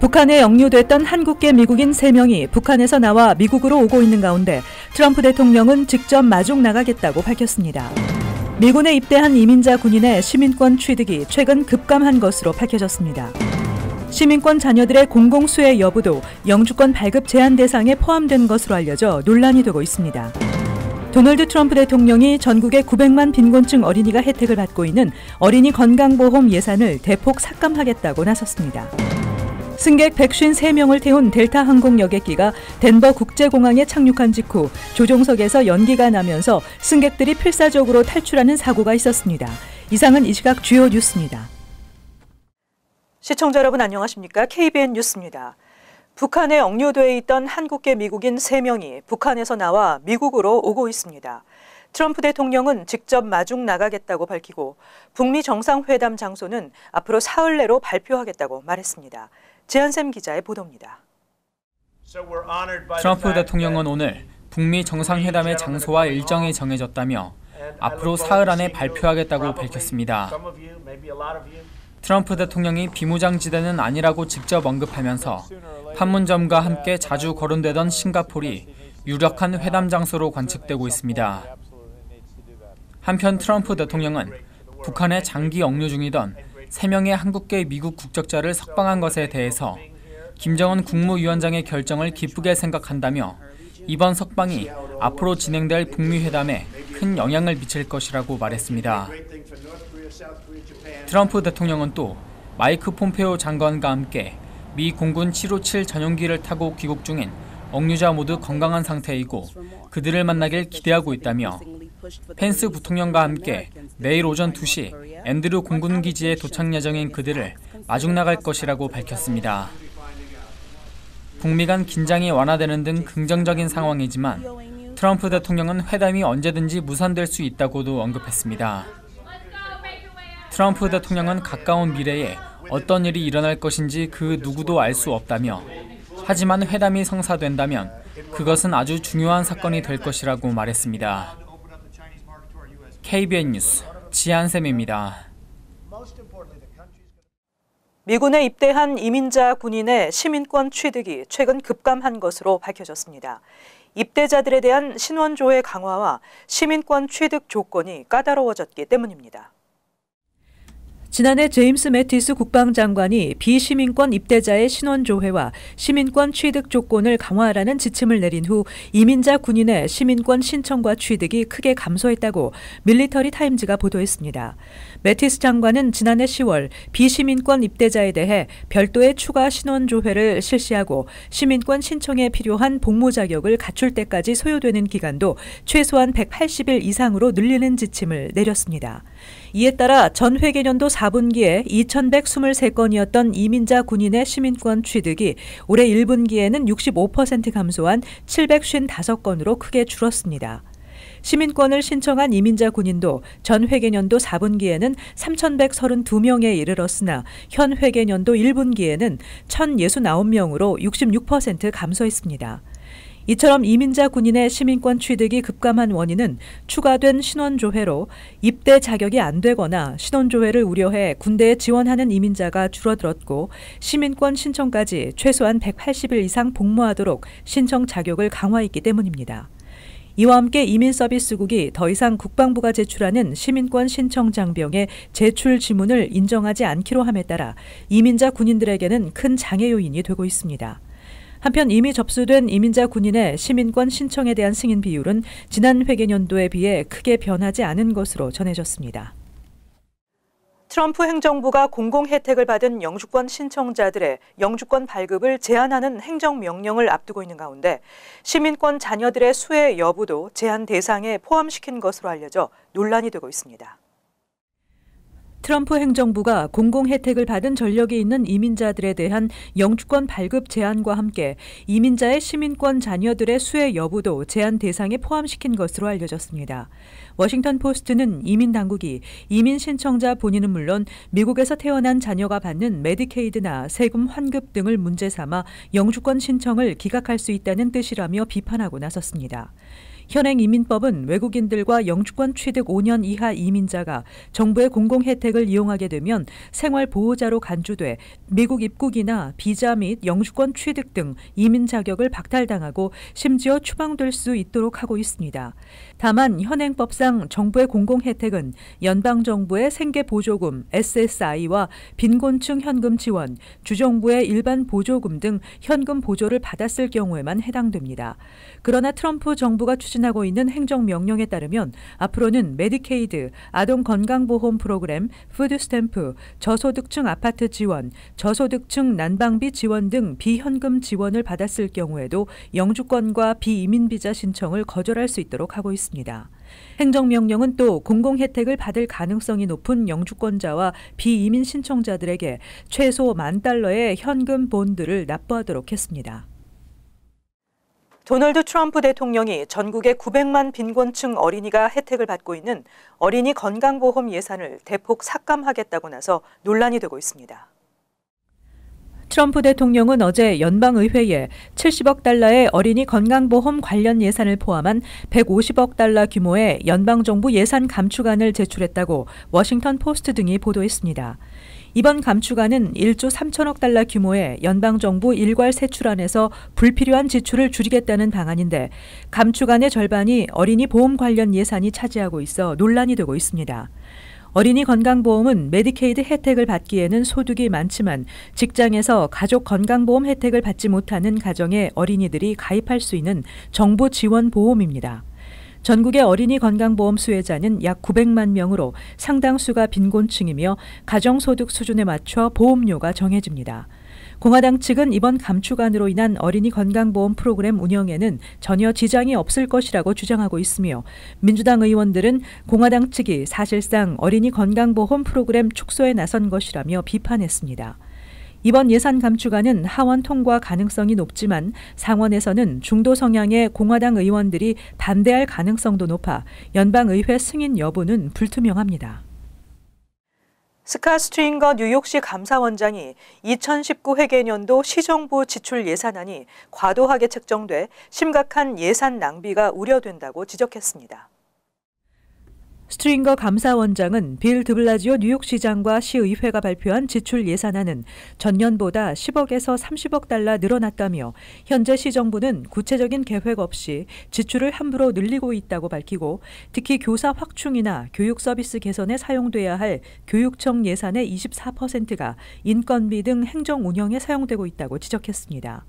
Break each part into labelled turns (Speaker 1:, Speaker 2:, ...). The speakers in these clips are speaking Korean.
Speaker 1: 북한에 억류됐던 한국계 미국인 3명이 북한에서 나와 미국으로 오고 있는 가운데 트럼프 대통령은 직접 마중 나가겠다고 밝혔습니다. 미군에 입대한 이민자 군인의 시민권 취득이 최근 급감한 것으로 밝혀졌습니다. 시민권 자녀들의 공공수혜 여부도 영주권 발급 제한 대상에 포함된 것으로 알려져 논란이 되고 있습니다. 도널드 트럼프 대통령이 전국의 900만 빈곤층 어린이가 혜택을 받고 있는 어린이 건강보험 예산을 대폭 삭감하겠다고 나섰습니다. 승객 153명을 태운 델타 항공 여객기가 덴버 국제공항에 착륙한 직후 조종석에서 연기가 나면서 승객들이 필사적으로 탈출하는 사고가 있었습니다. 이상은 이 시각 주요 뉴스입니다. 시청자 여러분 안녕하십니까? KBN 뉴스입니다. 북한에 억류돼 있던 한국계 미국인 3명이 북한에서 나와 미국으로 오고 있습니다. 트럼프 대통령은 직접 마중 나가겠다고 밝히고 북미 정상회담 장소는 앞으로 사흘 내로 발표하겠다고 말했습니다. 재한샘 기자의 보도입니다.
Speaker 2: 트럼프 대통령은 오늘 북미 정상회담의 장소와 일정이 정해졌다며 앞으로 사흘 안에 발표하겠다고 밝혔습니다. 트럼프 대통령이 비무장지대는 아니라고 직접 언급하면서 판문점과 함께 자주 거론되던 싱가포르이 유력한 회담 장소로 관측되고 있습니다. 한편 트럼프 대통령은 북한에 장기 억류 중이던 3명의 한국계 미국 국적자를 석방한 것에 대해서 김정은 국무위원장의 결정을 기쁘게 생각한다며 이번 석방이 앞으로 진행될 북미 회담에 큰 영향을 미칠 것이라고 말했습니다. 트럼프 대통령은 또 마이크 폼페오 장관과 함께 미 공군 757 전용기를 타고 귀국 중인 억류자 모두 건강한 상태이고 그들을 만나길 기대하고 있다며 펜스 부통령과 함께 내일 오전 2시 앤드루 공군기지에 도착 예정인 그들을 마중 나갈 것이라고 밝혔습니다. 북미 간 긴장이 완화되는 등 긍정적인 상황이지만 트럼프 대통령은 회담이 언제든지 무산될 수 있다고도 언급했습니다. 트럼프 대통령은 가까운 미래에 어떤 일이 일어날 것인지 그 누구도 알 수 없다며 하지만 회담이 성사된다면 그것은 아주 중요한 사건이 될 것이라고 말했습니다. KBN 뉴스 지한샘입니다.
Speaker 1: 미군에 입대한 이민자 군인의 시민권 취득이 최근 급감한 것으로 밝혀졌습니다. 입대자들에 대한 신원 조회 강화와 시민권 취득 조건이 까다로워졌기 때문입니다. 지난해 제임스 매티스 국방장관이 비시민권 입대자의 신원 조회와 시민권 취득 조건을 강화하라는 지침을 내린 후 이민자 군인의 시민권 신청과 취득이 크게 감소했다고 밀리터리 타임즈가 보도했습니다. 매티스 장관은 지난해 10월 비시민권 입대자에 대해 별도의 추가 신원 조회를 실시하고 시민권 신청에 필요한 복무 자격을 갖출 때까지 소요되는 기간도 최소한 180일 이상으로 늘리는 지침을 내렸습니다. 이에 따라 전 회계년도 4분기에 2,123건이었던 이민자 군인의 시민권 취득이 올해 1분기에는 65% 감소한 755건으로 크게 줄었습니다. 시민권을 신청한 이민자 군인도 전 회계년도 4분기에는 3,132명에 이르렀으나 현 회계년도 1분기에는 1,069명으로 66% 감소했습니다. 이처럼 이민자 군인의 시민권 취득이 급감한 원인은 추가된 신원조회로 입대 자격이 안 되거나 신원조회를 우려해 군대에 지원하는 이민자가 줄어들었고 시민권 신청까지 최소한 180일 이상 복무하도록 신청 자격을 강화했기 때문입니다. 이와 함께 이민서비스국이 더 이상 국방부가 제출하는 시민권 신청 장병의 제출 지문을 인정하지 않기로 함에 따라 이민자 군인들에게는 큰 장애 요인이 되고 있습니다. 한편 이미 접수된 이민자 군인의 시민권 신청에 대한 승인 비율은 지난 회계년도에 비해 크게 변하지 않은 것으로 전해졌습니다. 트럼프 행정부가 공공 혜택을 받은 영주권 신청자들의 영주권 발급을 제한하는 행정명령을 앞두고 있는 가운데 시민권 자녀들의 수혜 여부도 제한 대상에 포함시킨 것으로 알려져 논란이 되고 있습니다. 트럼프 행정부가 공공 혜택을 받은 전력이 있는 이민자들에 대한 영주권 발급 제한과 함께 이민자의 시민권 자녀들의 수혜 여부도 제한 대상에 포함시킨 것으로 알려졌습니다. 워싱턴 포스트는 이민 당국이 이민 신청자 본인은 물론 미국에서 태어난 자녀가 받는 메디케이드나 세금 환급 등을 문제 삼아 영주권 신청을 기각할 수 있다는 뜻이라며 비판하고 나섰습니다. 현행 이민법은 외국인들과 영주권 취득 5년 이하 이민자가 정부의 공공 혜택을 이용하게 되면 생활 보호자로 간주돼 미국 입국이나 비자 및 영주권 취득 등 이민 자격을 박탈당하고 심지어 추방될 수 있도록 하고 있습니다. 다만 현행법상 정부의 공공 혜택은 연방정부의 생계보조금, SSI와 빈곤층 현금 지원, 주정부의 일반 보조금 등 현금 보조를 받았을 경우에만 해당됩니다. 그러나 트럼프 정부가 추진하고 있는 행정명령에 따르면 앞으로는 메디케이드, 아동건강보험 프로그램, 푸드스탬프, 저소득층 아파트 지원, 저소득층 난방비 지원 등 비현금 지원을 받았을 경우에도 영주권과 비이민비자 신청을 거절할 수 있도록 하고 있습니다. 행정명령은 또 공공 혜택을 받을 가능성이 높은 영주권자와 비이민 신청자들에게 최소 $10,000의 현금 본드를 납부하도록 했습니다. 도널드 트럼프 대통령이 전국의 900만 빈곤층 어린이가 혜택을 받고 있는 어린이 건강보험 예산을 대폭 삭감하겠다고 나서 논란이 되고 있습니다. 트럼프 대통령은 어제 연방의회에 $70억 달러의 어린이 건강보험 관련 예산을 포함한 $150억 달러 규모의 연방정부 예산 감축안을 제출했다고 워싱턴 포스트 등이 보도했습니다. 이번 감축안은 1조 3천억 달러 규모의 연방정부 일괄 세출안에서 불필요한 지출을 줄이겠다는 방안인데 감축안의 절반이 어린이 보험 관련 예산이 차지하고 있어 논란이 되고 있습니다. 어린이 건강보험은 메디케이드 혜택을 받기에는 소득이 많지만 직장에서 가족 건강보험 혜택을 받지 못하는 가정의 어린이들이 가입할 수 있는 정부 지원 보험입니다. 전국의 어린이 건강보험 수혜자는 약 900만 명으로 상당수가 빈곤층이며 가정소득 수준에 맞춰 보험료가 정해집니다. 공화당 측은 이번 감축안으로 인한 어린이 건강보험 프로그램 운영에는 전혀 지장이 없을 것이라고 주장하고 있으며 민주당 의원들은 공화당 측이 사실상 어린이 건강보험 프로그램 축소에 나선 것이라며 비판했습니다. 이번 예산 감축안은 하원 통과 가능성이 높지만 상원에서는 중도 성향의 공화당 의원들이 반대할 가능성도 높아 연방의회 승인 여부는 불투명합니다. 스캇 스트링거 뉴욕시 감사원장이 2019 회계년도 시정부 지출 예산안이 과도하게 책정돼 심각한 예산 낭비가 우려된다고 지적했습니다. 스트링거 감사원장은 빌 드블라지오 뉴욕시장과 시의회가 발표한 지출 예산안은 전년보다 10억에서 30억 달러 늘어났다며 현재 시정부는 구체적인 계획 없이 지출을 함부로 늘리고 있다고 밝히고 특히 교사 확충이나 교육 서비스 개선에 사용돼야 할 교육청 예산의 24%가 인건비 등 행정 운영에 사용되고 있다고 지적했습니다.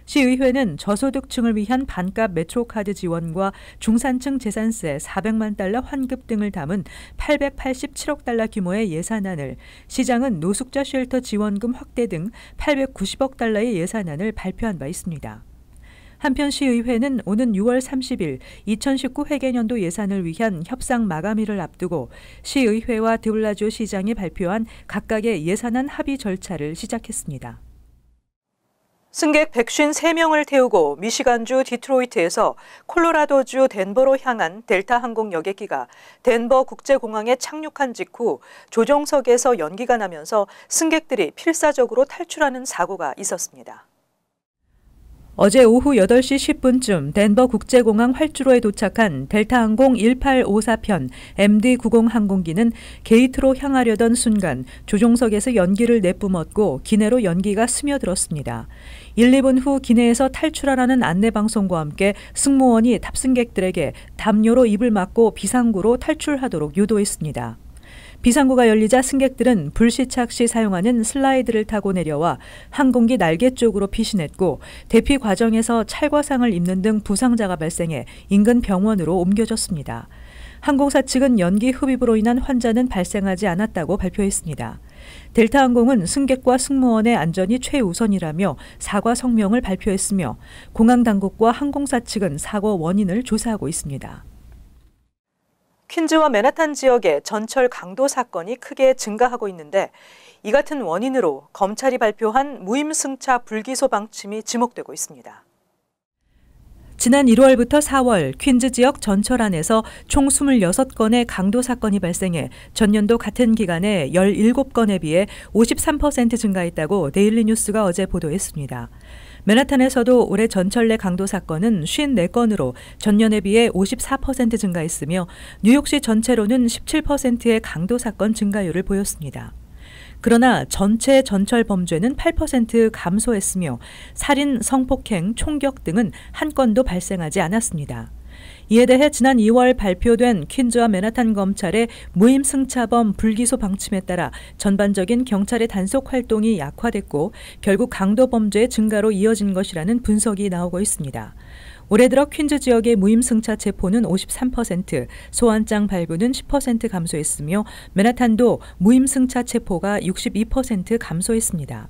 Speaker 1: 시의회는 저소득층을 위한 반값 메트로카드 지원과 중산층 재산세 400만 달러 환급 등을 담은 887억 달러 규모의 예산안을, 시장은 노숙자 쉘터 지원금 확대 등 890억 달러의 예산안을 발표한 바 있습니다. 한편 시의회는 오는 6월 30일 2019 회계년도 예산을 위한 협상 마감일을 앞두고 시의회와 드블라지오 시장이 발표한 각각의 예산안 합의 절차를 시작했습니다. 승객 153명을 태우고 미시간주 디트로이트에서 콜로라도주 덴버로 향한 델타 항공 여객기가 덴버 국제공항에 착륙한 직후 조종석에서 연기가 나면서 승객들이 필사적으로 탈출하는 사고가 있었습니다. 어제 오후 8시 10분쯤 덴버 국제공항 활주로에 도착한 델타항공 1854편 MD-90 항공기는 게이트로 향하려던 순간 조종석에서 연기를 내뿜었고 기내로 연기가 스며들었습니다. 1, 2분 후 기내에서 탈출하라는 안내방송과 함께 승무원이 탑승객들에게 담요로 입을 막고 비상구로 탈출하도록 유도했습니다. 비상구가 열리자 승객들은 불시착 시 사용하는 슬라이드를 타고 내려와 항공기 날개 쪽으로 피신했고 대피 과정에서 찰과상을 입는 등 부상자가 발생해 인근 병원으로 옮겨졌습니다. 항공사 측은 연기 흡입으로 인한 환자는 발생하지 않았다고 발표했습니다. 델타항공은 승객과 승무원의 안전이 최우선이라며 사과 성명을 발표했으며 공항 당국과 항공사 측은 사고 원인을 조사하고 있습니다. 퀸즈와 맨하탄 지역의 전철 강도 사건이 크게 증가하고 있는데 이 같은 원인으로 검찰이 발표한 무임승차 불기소 방침이 지목되고 있습니다. 지난 1월부터 4월 퀸즈 지역 전철 안에서 총 26건의 강도 사건이 발생해 전년도 같은 기간에 17건에 비해 53% 증가했다고 데일리 뉴스가 어제 보도했습니다. 맨하탄에서도 올해 전철 내 강도 사건은 54건으로 전년에 비해 54% 증가했으며 뉴욕시 전체로는 17%의 강도 사건 증가율을 보였습니다. 그러나 전체 전철 범죄는 8% 감소했으며 살인, 성폭행, 총격 등은 한 건도 발생하지 않았습니다. 이에 대해 지난 2월 발표된 퀸즈와 맨하탄 검찰의 무임승차범 불기소 방침에 따라 전반적인 경찰의 단속 활동이 약화됐고 결국 강도 범죄의 증가로 이어진 것이라는 분석이 나오고 있습니다. 올해 들어 퀸즈 지역의 무임승차 체포는 53%, 소환장 발부는 10% 감소했으며 맨하탄도 무임승차 체포가 62% 감소했습니다.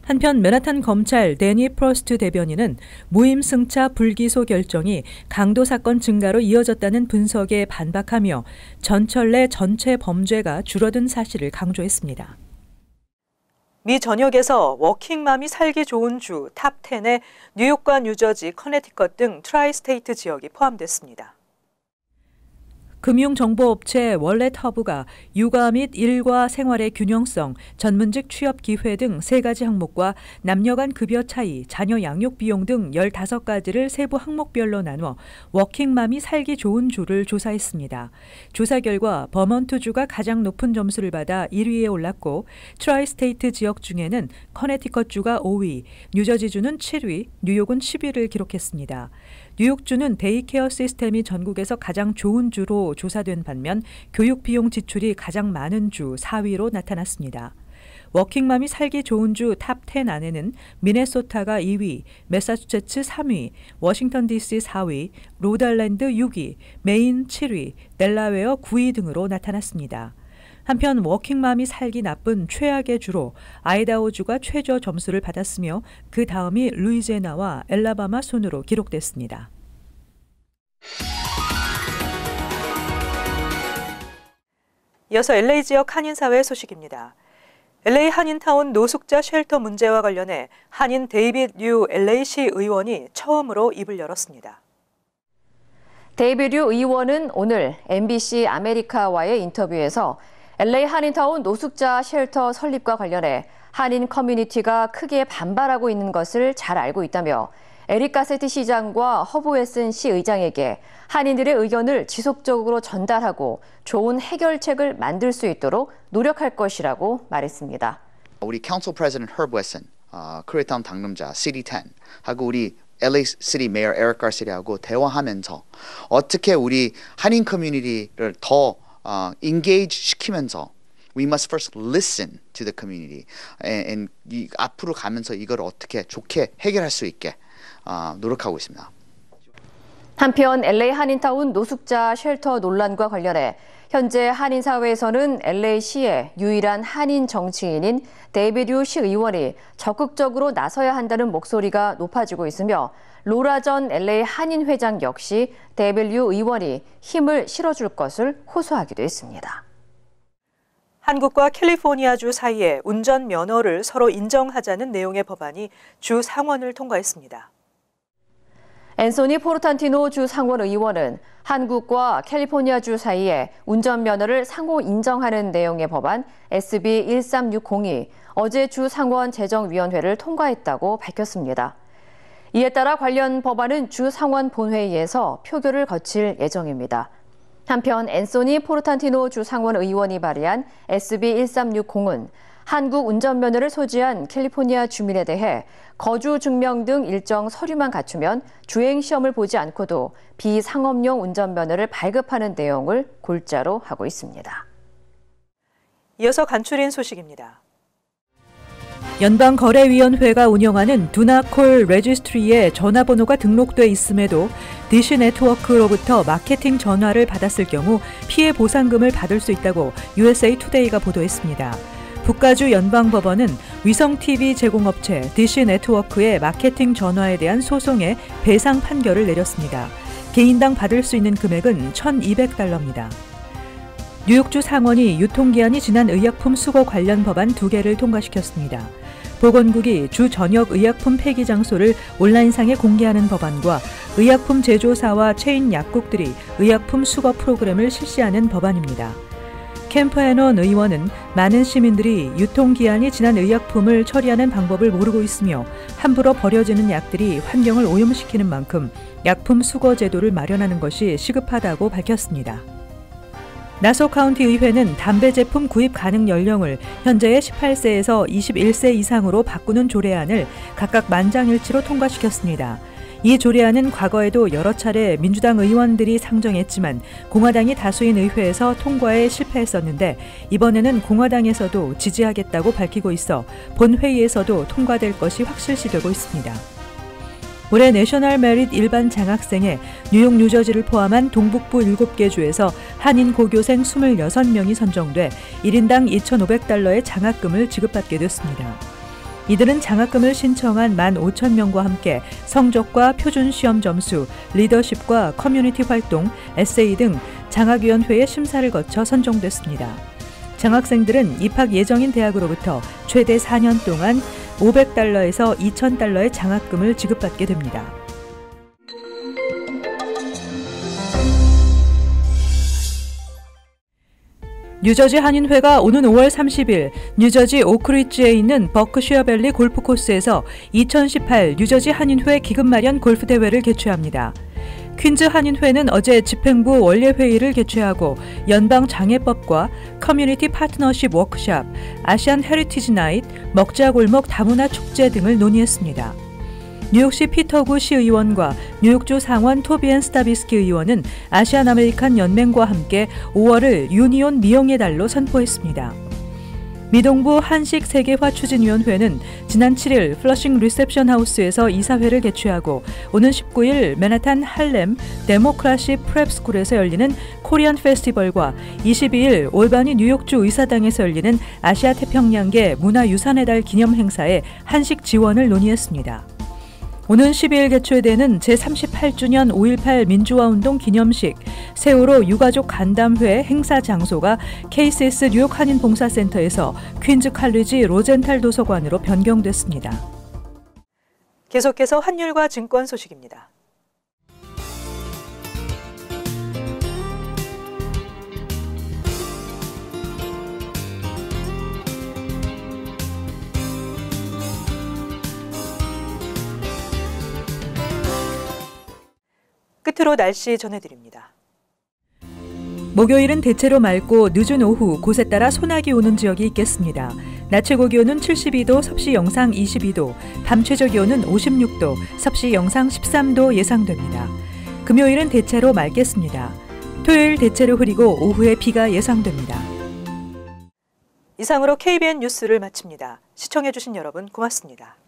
Speaker 1: 한편 맨하탄 검찰 데니 프로스트 대변인은 무임승차 불기소 결정이 강도 사건 증가로 이어졌다는 분석에 반박하며 전철 내 전체 범죄가 줄어든 사실을 강조했습니다. 미 전역에서 워킹맘이 살기 좋은 주 탑 10에 뉴욕과 뉴저지, 커네티컷 등 트라이스테이트 지역이 포함됐습니다. 금융정보업체 월렛허브가 육아 및 일과 생활의 균형성, 전문직 취업 기회 등 3가지 항목과 남녀 간 급여 차이, 자녀 양육 비용 등 15가지를 세부 항목별로 나누어 워킹맘이 살기 좋은 주를 조사했습니다. 조사 결과 버먼트주가 가장 높은 점수를 받아 1위에 올랐고 트라이스테이트 지역 중에는 커네티컷주가 5위, 뉴저지주는 7위, 뉴욕은 10위를 기록했습니다. 뉴욕주는 데이케어 시스템이 전국에서 가장 좋은 주로 조사된 반면 교육 비용 지출이 가장 많은 주 4위로 나타났습니다. 워킹맘이 살기 좋은 주 탑 10 안에는 미네소타가 2위, 매사추세츠 3위, 워싱턴 DC 4위, 로드아일랜드 6위, 메인 7위, 델라웨어 9위 등으로 나타났습니다. 한편 워킹맘이 살기 나쁜 최악의 주로 아이다호주가 최저 점수를 받았으며 그 다음이 루이지애나와 엘라바마 순으로 기록됐습니다. 이어서 LA 지역 한인사회 소식입니다. LA 한인타운 노숙자 쉘터 문제와 관련해 한인 데이빗 류 LA시 의원이 처음으로 입을 열었습니다.
Speaker 3: 데이빗 류 의원은 오늘 MBC 아메리카와의 인터뷰에서 LA 한인타운 노숙자 쉘터 설립과 관련해 한인 커뮤니티가 크게 반발하고 있는 것을 잘 알고 있다며 에릭 가세티 시장과 허브 웨슨 시 의장에게 한인들의 의견을 지속적으로 전달하고 좋은 해결책을 만들 수 있도록 노력할 것이라고 말했습니다.
Speaker 4: 우리 Council President Herb Wesson, 코리아타운 당론자 City 10 하고 우리 LA City Mayor Eric Garcetti하고 대화하면서 어떻게 우리 한인 커뮤니티를 더 engage 시키면서 we must first listen to the community and 앞으로 가면서 이걸 어떻게 좋게 해결할 수 있게 노력하고 있습니다.
Speaker 3: 한편 LA 한인타운 노숙자 쉘터 논란과 관련해 현재 한인사회에서는 LA시의 유일한 한인 정치인인 데이빗 류 시 의원이 적극적으로 나서야 한다는 목소리가 높아지고 있으며 로라 전 LA 한인 회장 역시 데이빗 류 의원이 힘을 실어줄 것을 호소하기도 했습니다.
Speaker 1: 한국과 캘리포니아주 사이에 운전 면허를 서로 인정하자는 내용의 법안이 주 상원을 통과했습니다.
Speaker 3: 앤소니 포르탄티노 주 상원 의원은 한국과 캘리포니아주 사이에 운전면허를 상호 인정하는 내용의 법안 SB 1360이 어제 주 상원 재정위원회를 통과했다고 밝혔습니다. 이에 따라 관련 법안은 주 상원 본회의에서 표결을 거칠 예정입니다. 한편 앤소니 포르탄티노 주 상원 의원이 발의한 SB 1360은 한국 운전면허를 소지한 캘리포니아 주민에 대해 거주 증명 등 일정 서류만 갖추면 주행시험을 보지 않고도 비상업용 운전면허를 발급하는 내용을 골자로 하고 있습니다.
Speaker 1: 이어서 간추린 소식입니다. 연방거래위원회가 운영하는 두나콜 레지스트리에 전화번호가 등록돼 있음에도 디시 네트워크로부터 마케팅 전화를 받았을 경우 피해 보상금을 받을 수 있다고 USA 투데이가 보도했습니다. 북가주 연방법원은 위성TV 제공업체 디시 네트워크의 마케팅 전화에 대한 소송에 배상 판결을 내렸습니다. 개인당 받을 수 있는 금액은 $1,200입니다. 뉴욕주 상원이 유통기한이 지난 의약품 수거 관련 법안 2개를 통과시켰습니다. 보건국이 주 전역 의약품 폐기 장소를 온라인상에 공개하는 법안과 의약품 제조사와 체인 약국들이 의약품 수거 프로그램을 실시하는 법안입니다. 캠프해넌 의원은 많은 시민들이 유통기한이 지난 의약품을 처리하는 방법을 모르고 있으며 함부로 버려지는 약들이 환경을 오염시키는 만큼 약품 수거 제도를 마련하는 것이 시급하다고 밝혔습니다. 나소 카운티 의회는 담배 제품 구입 가능 연령을 현재의 18세에서 21세 이상으로 바꾸는 조례안을 각각 만장일치로 통과시켰습니다. 이 조례안은 과거에도 여러 차례 민주당 의원들이 상정했지만 공화당이 다수인 의회에서 통과에 실패했었는데 이번에는 공화당에서도 지지하겠다고 밝히고 있어 본회의에서도 통과될 것이 확실시되고 있습니다. 올해 내셔널 메릿 일반 장학생에 뉴욕, 뉴저지를 포함한 동북부 7개 주에서 한인 고교생 26명이 선정돼 1인당 $2,500의 장학금을 지급받게 됐습니다. 이들은 장학금을 신청한 15,000명과 함께 성적과 표준 시험 점수, 리더십과 커뮤니티 활동, 에세이 등 장학위원회의 심사를 거쳐 선정됐습니다. 장학생들은 입학 예정인 대학으로부터 최대 4년 동안 $500에서 $2,000의 장학금을 지급받게 됩니다. 뉴저지 한인회가 오는 5월 30일 뉴저지 오크리지에 있는 버크셔밸리 골프코스에서 2018 뉴저지 한인회 기금 마련 골프 대회를 개최합니다. 퀸즈 한인회는 어제 집행부 원례회의를 개최하고 연방장애법과 커뮤니티 파트너십 워크숍, 아시안 헤리티지 나잇, 먹자골목 다문화 축제 등을 논의했습니다. 뉴욕시 피터구 시의원과 뉴욕주 상원 토비앤 스타비스키 의원은 아시안 아메리칸 연맹과 함께 5월을 유니온 미용의 달로 선포했습니다. 미동부 한식 세계화 추진위원회는 지난 7일 플러싱 리셉션 하우스에서 이사회를 개최하고 오는 19일 맨하탄 할렘 데모크라시 프랩스쿨에서 열리는 코리안 페스티벌과 22일 올바니 뉴욕주 의사당에서 열리는 아시아 태평양계 문화유산의 달 기념 행사에 한식 지원을 논의했습니다. 오는 12일 개최되는 제38주년 5.18 민주화운동 기념식 세월호 유가족 간담회 행사 장소가 KCS 뉴욕 한인봉사센터에서 퀸즈 칼리지 로젠탈 도서관으로 변경됐습니다. 계속해서 환율과 증권 소식입니다. 끝으로 날씨 전해드립니다. 목요일은 대체로 맑고 늦은 오후 곳에 따라 소나기 오는 지역이 있겠습니다. 낮 최고 기온은 72도, 섭씨 영상 22도, 밤 최저 기온은 56도, 섭씨 영상 13도 예상됩니다. 금요일은 대체로 맑겠습니다. 토요일 대체로 흐리고 오후에 비가 예상됩니다. 이상으로 KBN 뉴스를 마칩니다. 시청해주신 여러분 고맙습니다.